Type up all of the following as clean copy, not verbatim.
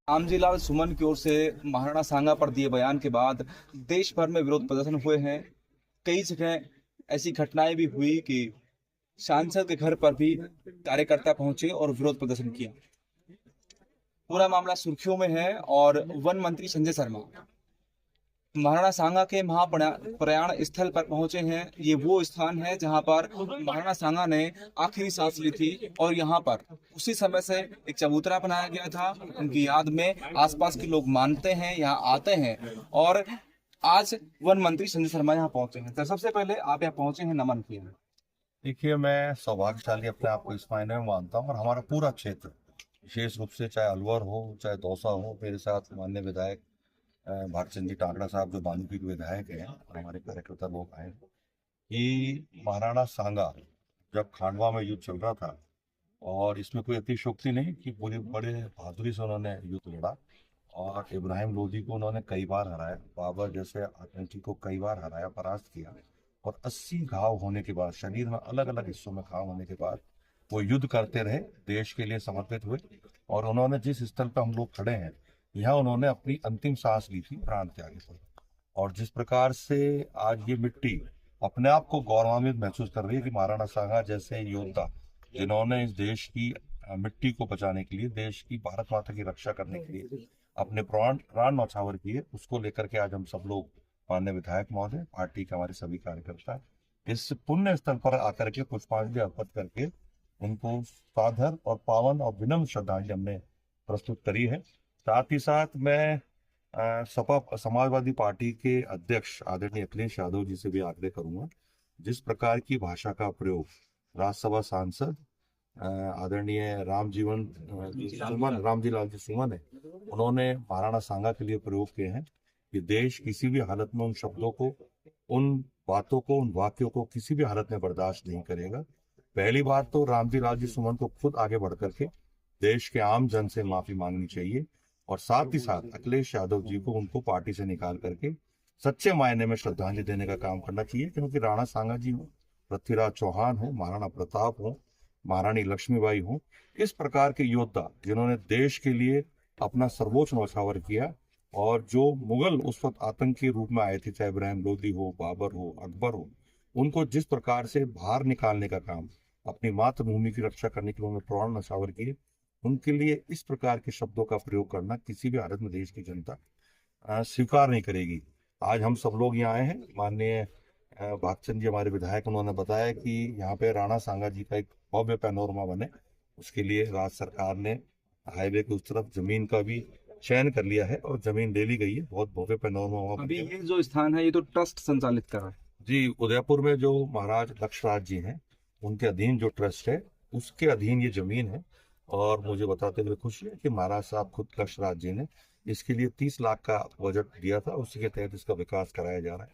रामजीलाल सुमन की ओर से महाराणा सांगा पर दिए बयान के बाद देश भर में विरोध प्रदर्शन हुए हैं। कई जगह ऐसी घटनाएं भी हुई कि सांसद के घर पर भी कार्यकर्ता पहुंचे और विरोध प्रदर्शन किया। पूरा मामला सुर्खियों में है और वन मंत्री संजय शर्मा महाराणा सांगा के महाप्रयाण स्थल पर पहुंचे हैं। ये वो स्थान है जहां पर महाराणा सांगा ने आखिरी सांस ली थी और यहाँ पर उसी समय से एक चबूतरा बनाया गया था उनकी याद में। आसपास के लोग मानते हैं, यहाँ आते हैं और आज वन मंत्री संजय शर्मा यहाँ पहुंचे हैं। तो सबसे पहले आप यहाँ पहुंचे हैं, नमन किया। देखिए, मैं सौभाग्यशाली अपने आप को इस मायने में मानता हूँ और हमारा पूरा क्षेत्र, विशेष रूप से चाहे अलवर हो चाहे दौसा हो, मेरे साथ माननीय विधायक भारत चंद जी टांगड़ा साहब जो बानूपी के विधायक हैं और हमारे कार्यकर्ता लोग आए कि महाराणा सांगा जब खांडवा में युद्ध चल रहा था, और इसमें कोई अतिशयोक्ति नहीं कि पूरी बड़े बहादुरी से उन्होंने युद्ध लड़ा और इब्राहिम लोदी को उन्होंने कई बार हराया, बाबर जैसे आतंकी को कई बार हराया, परास्त किया। और 80 घाव होने के बाद, शरीर में अलग अलग हिस्सों में घाव होने के बाद, वो युद्ध करते रहे, देश के लिए समर्पित हुए। और उन्होंने जिस स्थल पर हम लोग खड़े हैं, यहाँ उन्होंने अपनी अंतिम सांस ली थी प्राण त्याग पर। और जिस प्रकार से आज ये मिट्टी अपने आप को गौरवान्वित महसूस कर रही है कि महाराणा सांगा जैसे योद्धा, जिन्होंने इस देश की मिट्टी को बचाने के लिए, देश की भारत माता की रक्षा करने के लिए अपने प्राण प्राण न्यौछावर किए, उसको लेकर के आज हम सब लोग, माननीय विधायक महोदय, पार्टी के हमारे सभी कार्यकर्ता, इस पुण्य स्थल पर आकर के पुष्पांजलि अर्पित करके उनको सादर और पावन और विनम्र श्रद्धांजलि हमने प्रस्तुत करी है। साथ ही साथ मैं सपा समाजवादी पार्टी के अध्यक्ष आदरणीय अखिलेश यादव जी से भी आग्रह करूंगा, जिस प्रकार की भाषा का प्रयोग राज्यसभा सांसद आदरणीय रामजी लाल जी सुमन है, उन्होंने महाराणा सांगा के लिए प्रयोग किए हैं कि देश किसी भी हालत में उन शब्दों को, उन बातों को, उन वाक्यों को किसी भी हालत में बर्दाश्त नहीं करेगा। पहली बात तो रामजी लाल जी सुमन को खुद आगे बढ़ करके देश के आम जन से माफी मांगनी चाहिए, और साथ ही साथ अखिलेश यादव जी को उनको पार्टी से निकाल करके सच्चे मायने में श्रद्धांजलि देने का काम करना चाहिए। क्योंकि राणा सांगा जी हो, पृथ्वीराज चौहान हो, महाराणा प्रताप हो, महारानी लक्ष्मीबाई हो, इस प्रकार के योद्धा जिन्होंने देश के लिए अपना सर्वोच्च न्यौछावर किया, और जो मुगल उस वक्त आतंकी रूप में आए थे, चाहे इब्राहिम लोदी हो, बाबर हो, अकबर हो, उनको जिस प्रकार से बाहर निकालने का काम, अपनी मातृभूमि की रक्षा करने के लिए उन्होंने प्राण न्यौछावर किए, उनके लिए इस प्रकार के शब्दों का प्रयोग करना किसी भी हालत में देश की जनता स्वीकार नहीं करेगी। आज हम सब लोग यहाँ आए हैं, माननीय भागचंद जी हमारे विधायक, उन्होंने बताया कि यहाँ पे राणा सांगा जी का एक भव्य पैनोरमा बने, उसके लिए राज्य सरकार ने हाईवे के उस तरफ जमीन का भी चयन कर लिया है और जमीन ले ली गई है। बहुत भव्य पैनोरमा वहाँ अभी ये जो स्थान है ये तो ट्रस्ट संचालित कर रहा है जी। उदयपुर में जो महाराज लक्ष्मराज जी हैं, उनके अधीन जो ट्रस्ट है, उसके अधीन ये जमीन है। और मुझे बताते हुए खुशी है कि महाराज साहब खुद लक्ष्मराज जी ने इसके लिए 30 लाख का बजट दिया था, उसी के तहत इसका विकास कराया जा रहा है।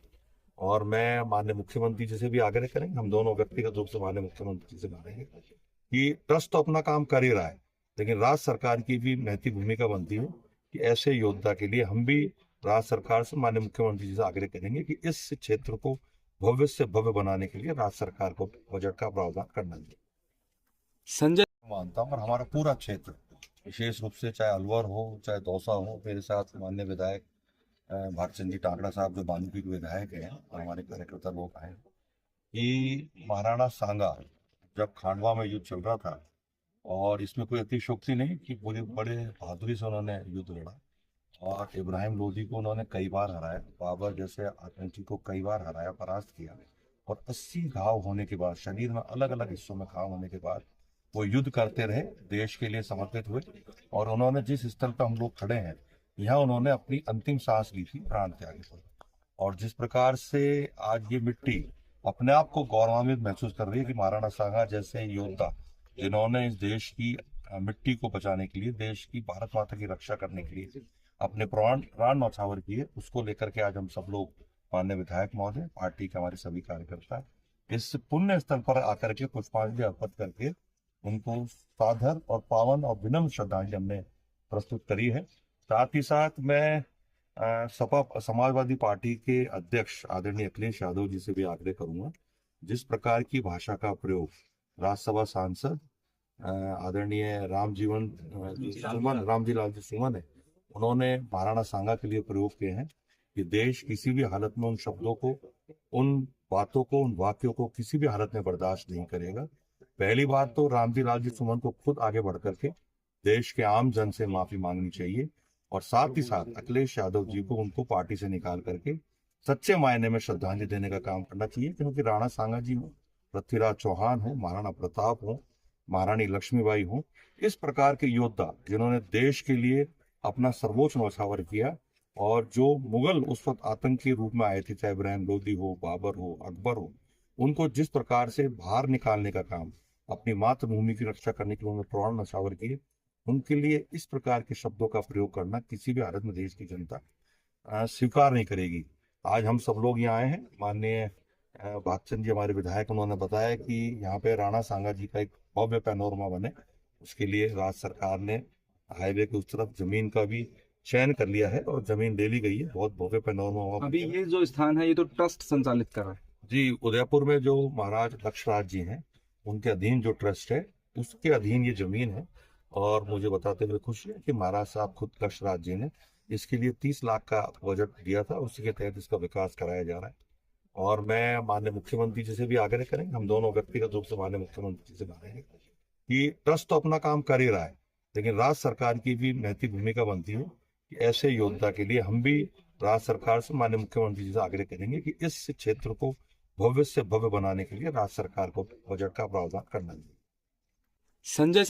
और मैं माननीय मुख्यमंत्री जी से भी आग्रह करेंगे, हम दोनों व्यक्तिगत रूप से माननीय मुख्यमंत्री जी से मांगेंगे कि ट्रस्ट तो अपना काम कर ही रहा है, लेकिन राज्य सरकार की भी महती भूमिका बनती है कि ऐसे योद्धा के लिए हम भी राज्य सरकार से, माननीय मुख्यमंत्री जी से आग्रह करेंगे कि इस क्षेत्र को भव्य से भव्य बनाने के लिए राज्य सरकार को बजट का प्रावधान करना चाहिए। संजय। मानता हूँ और हमारा पूरा क्षेत्र, विशेष रूप से चाहे अलवर हो चाहे दौसा हो, मेरे साथ माननीय विधायक भारत चंद जी टांगड़ा साहब जो बानूपी के विधायक हैं और हमारे कार्यकर्ता लोग आए कि महाराणा सांगा जब खांडवा में युद्ध चल रहा था, और इसमें कोई अतिशयोक्ति नहीं कि पूरी बड़े बहादुरी से उन्होंने युद्ध लड़ा और इब्राहिम लोदी को उन्होंने कई बार हराया, बाबर जैसे आतंकी को कई बार हराया, परास्त किया। और 80 घाव होने के बाद, शरीर में अलग अलग हिस्सों में घाव होने के बाद, वो युद्ध करते रहे, देश के लिए समर्पित हुए। और उन्होंने जिस स्थल पर हम लोग खड़े हैं, यहाँ उन्होंने अपनी अंतिम सांस ली थी प्राण त्याग पर। और जिस प्रकार से आज ये मिट्टी अपने आप को गौरवान्वित महसूस कर रही है कि महाराणा सांगा जैसे योद्धा, जिन्होंने इस देश की मिट्टी को बचाने के लिए, देश की भारत माता की रक्षा करने के लिए अपने प्राण न्यौछावर किए, उसको लेकर के आज हम सब लोग, माननीय विधायक महोदय, पार्टी के हमारे सभी कार्यकर्ता, इस पुण्य स्थल पर आकर के पुष्पांजलि अर्पित करके उनको सादर और पावन और विनम्र श्रद्धांजलि हमने प्रस्तुत करी है। साथ ही साथ मैं सपा समाजवादी पार्टी के अध्यक्ष आदरणीय अखिलेश यादव जी से भी आग्रह करूंगा, जिस प्रकार की भाषा का प्रयोग राज्यसभा सांसद आदरणीय रामजी लाल जी सुमन है, उन्होंने महाराणा सांगा के लिए प्रयोग किए हैं कि देश किसी भी हालत में उन शब्दों को, उन बातों को, उन वाक्यों को किसी भी हालत में बर्दाश्त नहीं करेगा। पहली बात तो रामजी लाल जी सुमन को खुद आगे बढ़ करके देश के आम जन से माफी मांगनी चाहिए, और साथ ही साथ अखिलेश यादव जी को उनको पार्टी से निकाल करके सच्चे मायने में श्रद्धांजलि देने का काम करना चाहिए। क्योंकि राणा सांगा जी हो, पृथ्वीराज चौहान हो, महाराणा प्रताप हो, महारानी लक्ष्मीबाई हो, इस प्रकार के योद्धा जिन्होंने देश के लिए अपना सर्वोच्च न्यौछावर किया, और जो मुगल उस वक्त आतंक के रूप में आए थे, चाहे इब्राहिम लोदी हो, बाबर हो, अकबर हो, उनको जिस प्रकार से बाहर निकालने का काम, अपनी मातृभूमि की रक्षा करने के लिए उन्होंने प्राण न्यौछावर किए, उनके लिए इस प्रकार के शब्दों का प्रयोग करना किसी भी हालत में देश की जनता स्वीकार नहीं करेगी। आज हम सब लोग यहाँ आए हैं, माननीय भागचंद जी हमारे विधायक, उन्होंने बताया कि यहाँ पे राणा सांगा जी का एक भव्य पैनोरमा बने, उसके लिए राज्य सरकार ने हाईवे के उस तरफ जमीन का भी चयन कर लिया है और जमीन ले ली गई है। बहुत भव्य पैनोरमा हुआ। अभी ये जो स्थान है ये तो ट्रस्ट संचालित कर रहा है जी, उदयपुर में जो महाराज लक्ष्मराज जी हैं, उनके अधीन जो ट्रस्ट है, उसके अधीन ये जमीन है। और मुझे बताते हुए खुशी है कि महाराज साहब खुद लक्ष्मराज जी ने इसके लिए 30 लाख का बजट दिया था, उसी के तहत इसका विकास कराया जा रहा है। और मैं माननीय मुख्यमंत्री जी से भी आग्रह करेंगे, हम दोनों व्यक्तिगत रूप से माननीय मुख्यमंत्री जी से मांगेंगे कि ट्रस्ट तो अपना काम कर ही रहा है, लेकिन राज्य सरकार की भी नैतिक भूमिका बनती है कि ऐसे योद्धा के लिए हम भी राज्य सरकार से, माननीय मुख्यमंत्री जी से आग्रह करेंगे कि इस क्षेत्र को भव्य से भव्य बनाने के लिए राज्य सरकार को बजट का प्रावधान करना चाहिए। संजय